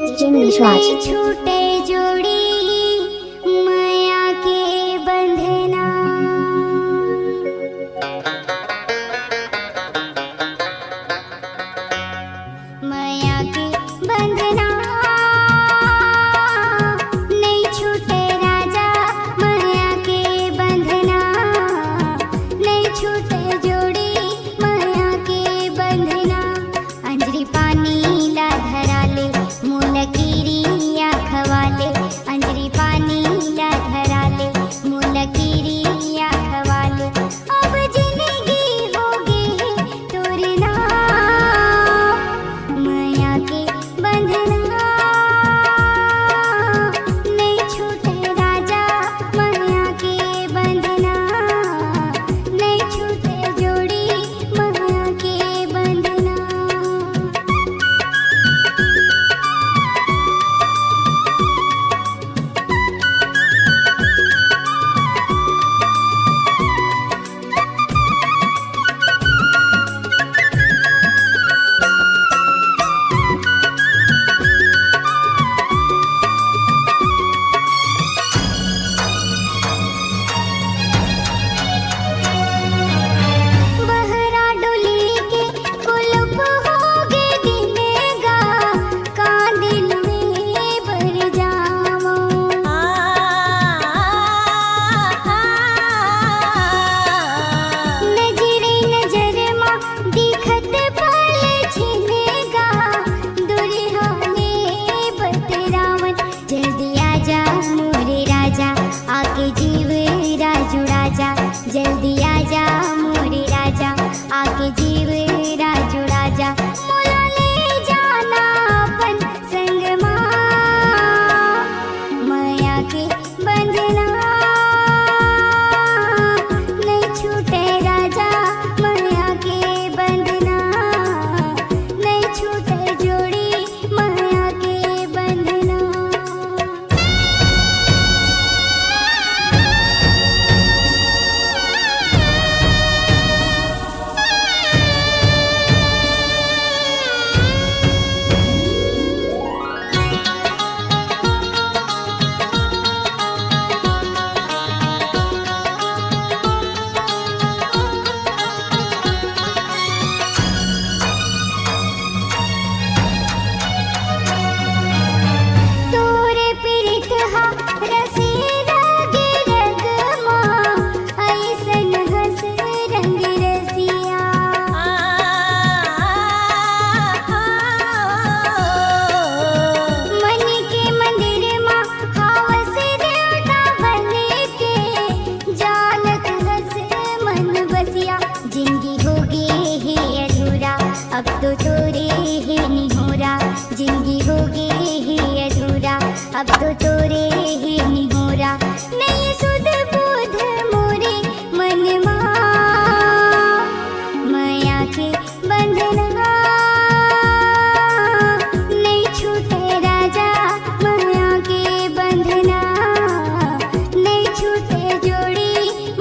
DJ Nishwaj. छूटे जोड़ी माया के बंधना। माया के बंधना नहीं छूटे राजा, माया के बंधना नहीं छूटे जोड़ी माया के बंधना। अंजरी पानी ला धराले मुलकीरी आखवाले, अंजरी पानी ला धराले मुलकीरी आखवाले। अब जिंदगी होगी तोरना माया के बंधना नहीं छूटे राजा, माया के बंधना नहीं छूटे जोड़ी माया के बंधना। बहरा डोली के कुलुप होगे दिनेगा, कांदिल में बर जामो। नजरे नजर माँ दिखत पल छिनेगा, दुरिहाने बतरावन। जल्दी आजा मोरे राजा, आके जीव राजुड़ा जा। जल्दी आजा मोरे राजा, आके जीव राजुड़ा जा। मोला ले जाना अपन संग माँ, माया के बंधना नहीं छूटे राजा, माया के बंधना नहीं छूटे जोड़ी माया के बंधना। तोरे पीरित हा रसे रागे रगमा, ऐसन हंस रंग रसिया। मन के मंदिर माँ हावस देवता बने के, जानत हंस मन बसिया। जिंदगी होगी है अधूरा, अब तो तोरे है निहोरा। जिंदगी होगी है अधूरा, अब तो तोरे ही निहोरा। नहीं सुध बुध मोरे मन माया के बंधना नहीं छूटे राजा, माया के बंधना नहीं छूटे जोड़ी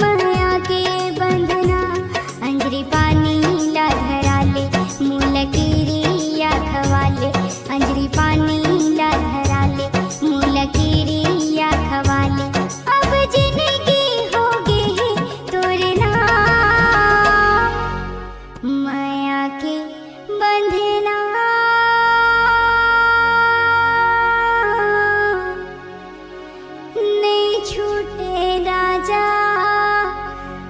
माया के बंधना। अंजरी पानी ला धराले मुलकीरी आखवाले, अंजरी पानी ला धराले मुलकीरी आखवाले। अब जिंदगी होगी तोरना माया के बंधना नहीं छूटे राजा,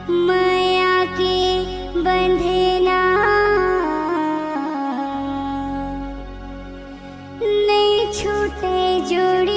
माया के बंधना नहीं छूटे जोड़ी।